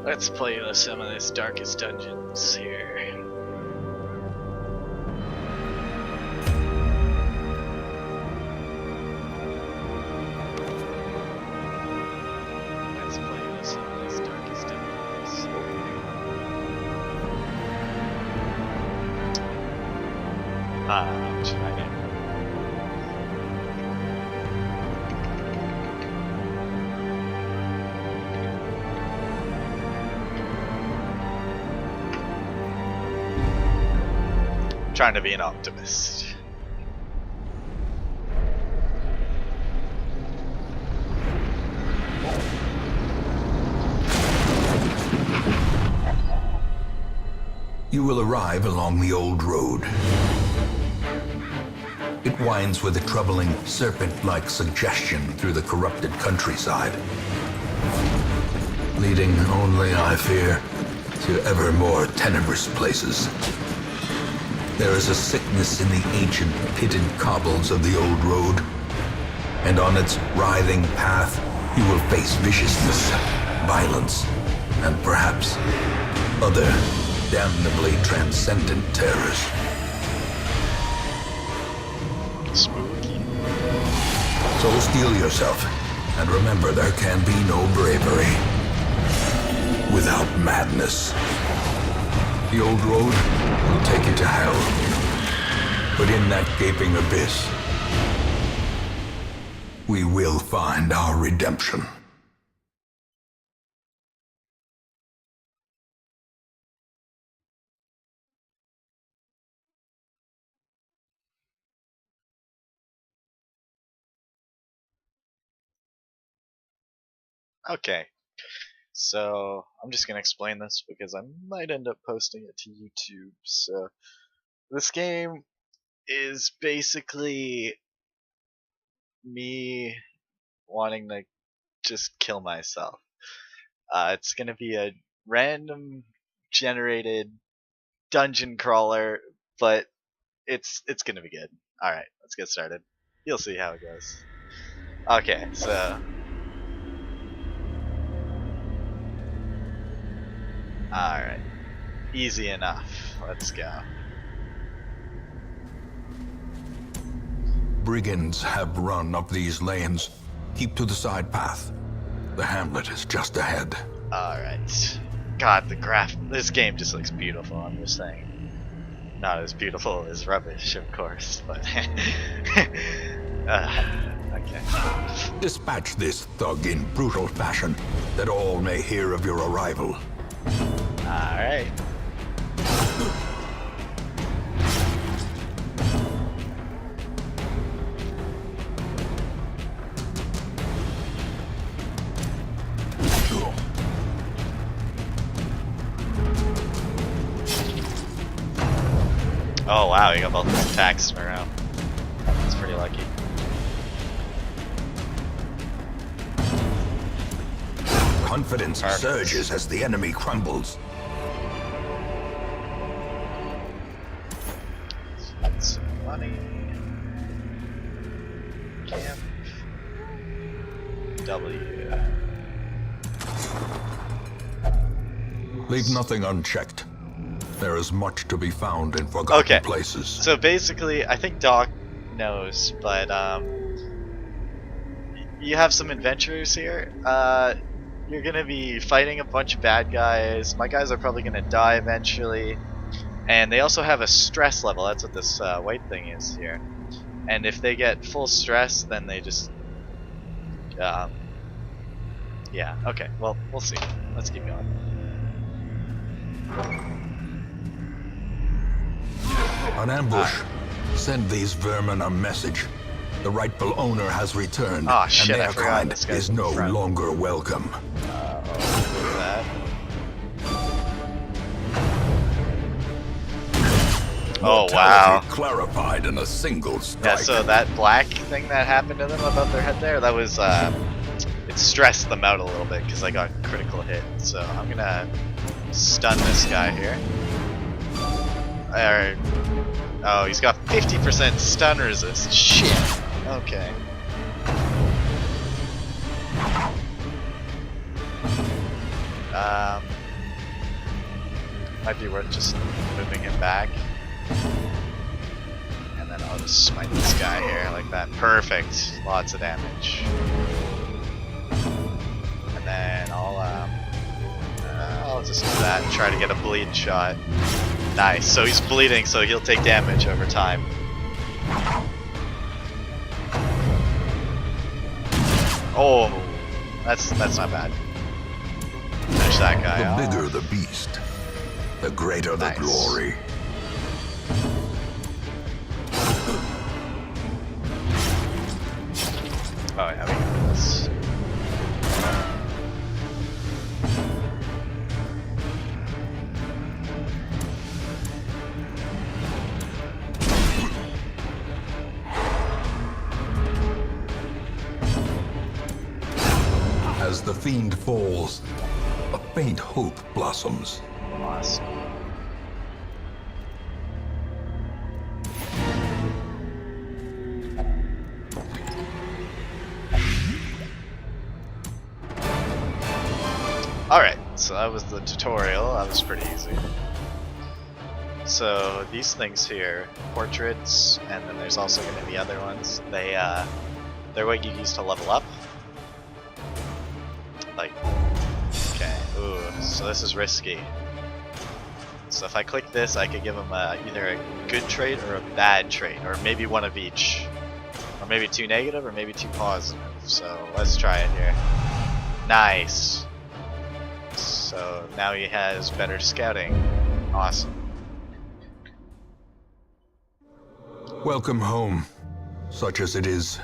Let's play some of this Darkest Dungeons here. Let's play some of this Darkest Dungeons. I'm trying to. Trying to be an optimist. You will arrive along the old road. It winds with a troubling serpent-like suggestion through the corrupted countryside, leading only, I fear, to ever more tenebrous places. There is a sickness in the ancient pitted cobbles of the old road, and on its writhing path you will face viciousness, violence, and perhaps other damnably transcendent terrors. Spooky. So steel yourself, and remember there can be no bravery without madness. The old road will take you to hell, but in that gaping abyss, we will find our redemption. Okay, so I'm just gonna explain this because I might end up posting it to YouTube. So this game is basically me wanting to just kill myself. It's gonna be a random generated dungeon crawler, but it's gonna be good. All right, let's get started. You'll see how it goes. Okay, so. Alright. Easy enough. Let's go. Brigands have run up these lanes. Keep to the side path. The hamlet is just ahead. Alright. God, this game just looks beautiful, I'm just saying. Not as beautiful as rubbish, of course, but... okay. Dispatch this thug in brutal fashion, that all may hear of your arrival. Alright. Oh wow, you got both those attacks in a row. That's pretty lucky. Confidence surges as the enemy crumbles. Some money. Camp. W. Leave nothing unchecked. There is much to be found in forgotten places. So basically, I think Doc knows, but you have some adventurers here. You're gonna be fighting a bunch of bad guys. My guys are probably gonna die eventually. And they also have a stress level. That's what this white thing is here. And if they get full stress, then they just... yeah, okay. Well, we'll see. Let's keep going. An ambush. Send these vermin a message. The rightful owner has returned, oh, shit, and their kind is no front. longer welcome. What's that? Oh wow! Clarified in a single strike. Yeah, so that black thing that happened to them above their head there, that was it stressed them out a little bit because I got critical hit. So I'm gonna stun this guy here. Oh, he's got 50% stun resist. Shit. Okay. Might be worth just moving him back. And then I'll just smite this guy here like that. Perfect. Lots of damage. And then I'll just do that and try to get a bleed shot. Nice. So he's bleeding, so he'll take damage over time. Oh, that's not bad. Finish that guy. The bigger the beast, the greater the glory. Oh yeah, we got this. As the fiend falls, a faint hope blossoms. Awesome. Alright, so that was the tutorial. That was pretty easy. So these things here, portraits, and then there's also going to be other ones. They're what you use to level up. Like, okay, ooh, so this is risky. So if I click this, I could give him either a good trait or a bad trait, or maybe one of each. Or maybe 2 negative, or maybe 2 positive. So let's try it here. Nice. So now he has better scouting. Awesome. Welcome home, such as it is.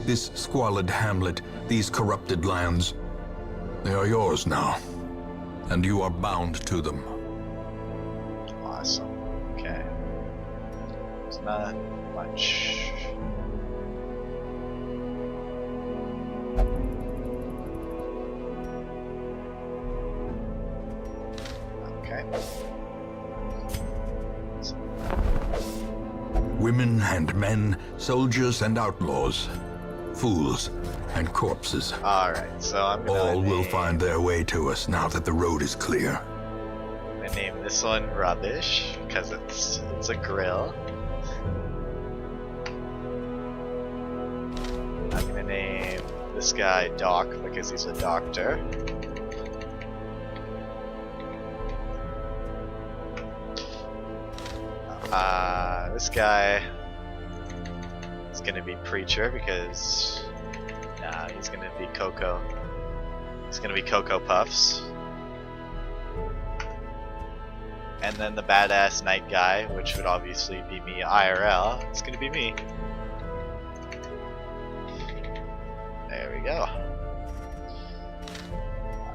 This squalid hamlet, these corrupted lands, they are yours now, and you are bound to them. Awesome. Okay. It's not much. Okay. Women and men, soldiers and outlaws, fools and corpses. Alright, so I'm gonna All will find their way to us now that the road is clear. I'm gonna name this one Rubbish, because it's a grill. I'm gonna name this guy Doc, because he's a doctor. This guy is gonna be Preacher, because he's gonna be Cocoa. He's gonna be Cocoa Puffs. And then the badass night guy, which would obviously be me IRL, it's gonna be me. There we go.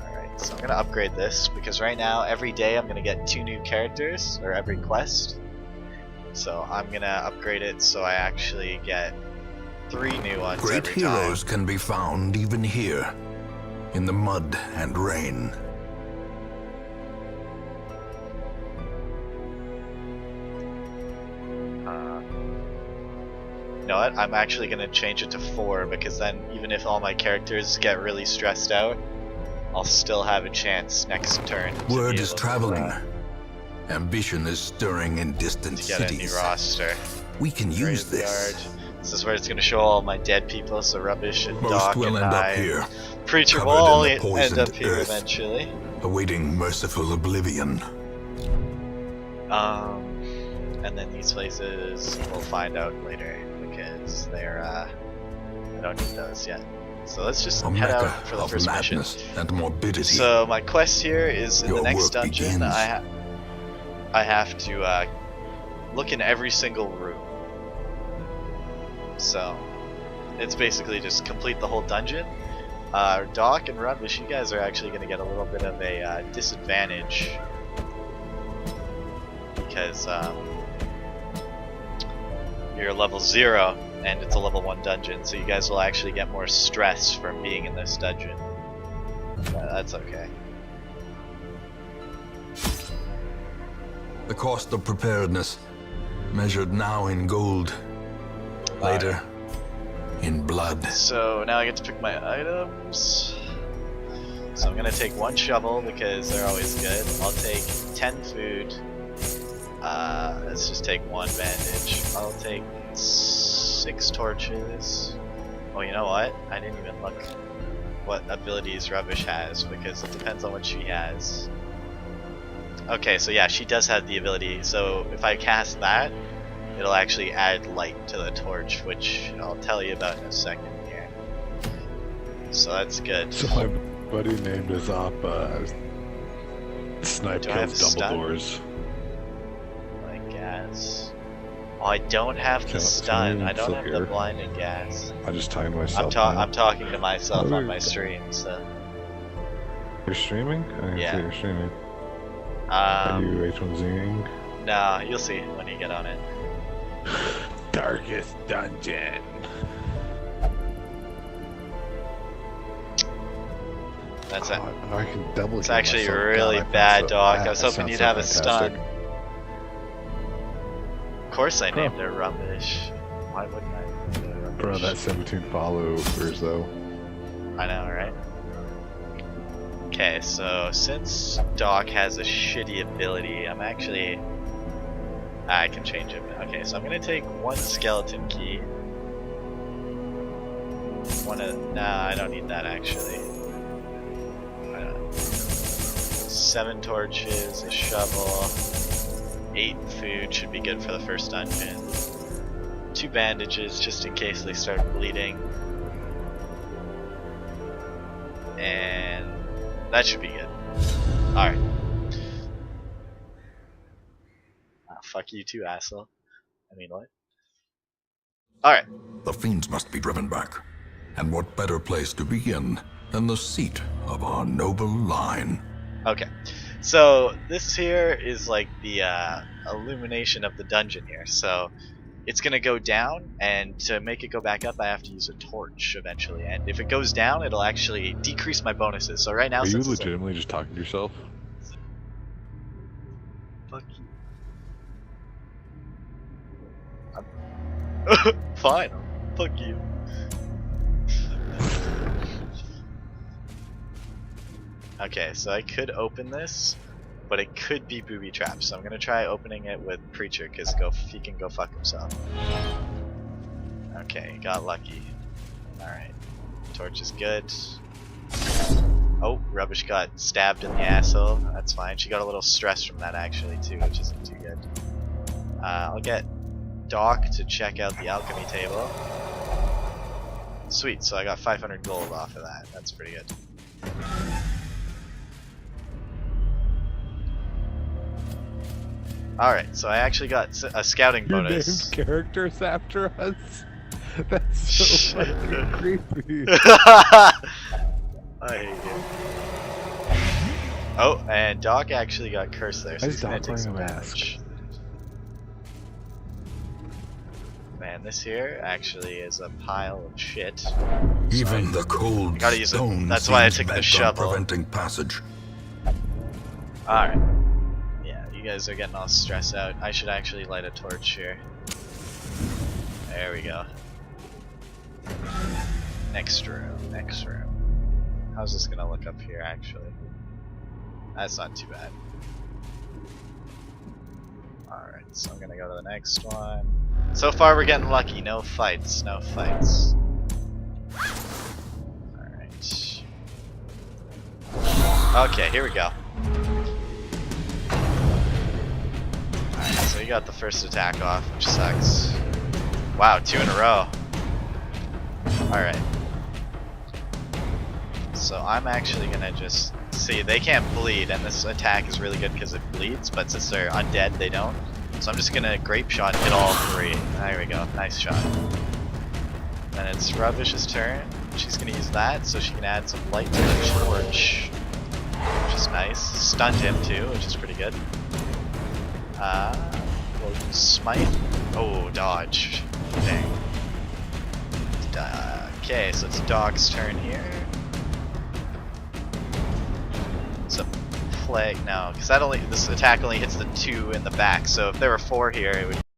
Alright, so I'm gonna upgrade this, because right now, every day I'm gonna get 2 new characters, or every quest. So I'm gonna upgrade it so I actually get 3 new ones Great every heroes time. can be found even here, in the mud and rain. You know what? I'm actually gonna change it to 4, because then even if all my characters get really stressed out, I'll still have a chance next turn. Word is traveling. Ambition is stirring in distant to get a cities. new roster. We can use this. Graveyard. This is where it's gonna show all my dead people, so Rubbish and Most Doc will and end I up here, Preacher will covered in all the end poisoned up here earth. eventually. awaiting merciful oblivion. And then these places we'll find out later, because they're I don't need those yet. So let's just A head mecca out for the of first mission. madness and morbidity. So my quest here is in Your the next work dungeon. begins. I have to look in every single room. So it's basically just complete the whole dungeon. Doc and Rubbish, you guys are actually going to get a little bit of a disadvantage because you're level 0 and it's a level 1 dungeon, so you guys will actually get more stress from being in this dungeon. That's okay. The cost of preparedness, measured now in gold, later in blood. So now I get to pick my items. So I'm gonna take 1 shovel because they're always good. I'll take 10 food. Let's just take 1 bandage. I'll take 6 torches. Oh, you know what? I didn't even look what abilities Rubbish has because it depends on what she has. Okay, so yeah, she does have the ability. So if I cast that, it'll actually add light to the torch, which I'll tell you about in a second here. So that's good. So my buddy named his op Snipe Do I have Kills stun? Dumbledore's. I guess. Oh, I don't have the Can stun. I I don't have the here? blinding gas. I just timed myself. I'm talking to myself Oh, on my stream, so. You're streaming? I didn't Yeah. see you're streaming. Are you H1Zing? No, you'll see when you get on it. Darkest Dungeon. That's it. I can double. It's kill actually myself. really God, I bad, feel so Doc. bad. I was That hoping sounds you'd so have a fantastic. stun. Of course I Bro. named her Rubbish. Why wouldn't I name her Rubbish? Bro, that 17 followers though. I know, right? Okay, so since Doc has a shitty ability, I'm actually... I can change it. Okay, so I'm gonna take 1 skeleton key. Nah, I don't need that actually. 7 torches, a shovel, 8 food should be good for the first dungeon. 2 bandages just in case they start bleeding. And that should be good. Alright. Fuck you too, asshole. I mean, what? Alright. The fiends must be driven back. And what better place to begin than the seat of our noble line? Okay. So, this here is like the illumination of the dungeon here. So, it's gonna go down, and to make it go back up, I have to use a torch eventually. And if it goes down, it'll actually decrease my bonuses. So right now, Are you since it's legitimately just talking to yourself? fuck you. Fine. Fuck you. Okay, so I could open this, but it could be booby trapped. So I'm gonna try opening it with Preacher, cause he can go fuck himself. Okay, got lucky. All right, torch is good. Oh, Rubbish got stabbed in the asshole. That's fine. She got a little stress from that actually too, which isn't too good. I'll get Doc to check out the alchemy table. Sweet, so I got 500 gold off of that. That's pretty good. Alright, so I actually got a scouting You bonus. named characters after us? That's so fucking creepy. I hate you. Oh, and Doc actually got cursed there, so Why he's is gonna Doc take some wearing a mask? damage. Man, this here actually is a pile of shit. Even the cold gotta use it. stone That's why I seems took the bent on shovel. preventing passage. Alright. Yeah, you guys are getting all stressed out. I should actually light a torch here. There we go. Next room, next room. How's this gonna look up here actually? That's not too bad. Alright, so I'm gonna go to the next one. So far we're getting lucky, no fights, no fights. Alright. Okay, here we go. Alright, so you got the first attack off, which sucks. Wow, 2 in a row. Alright. So I'm actually gonna just see, they can't bleed, and this attack is really good because it bleeds, but since they're undead, they don't. So I'm just gonna grape shot and hit all 3. There we go, nice shot. Then it's Rubbish's turn. She's gonna use that so she can add some light to the torch, which is nice. Stunned him too, which is pretty good. We'll use smite. Oh, dodge. Dang. Okay, so it's Doc's turn here. It's a plague. No, because this attack only hits the 2 in the back. So if there were 4 here, it would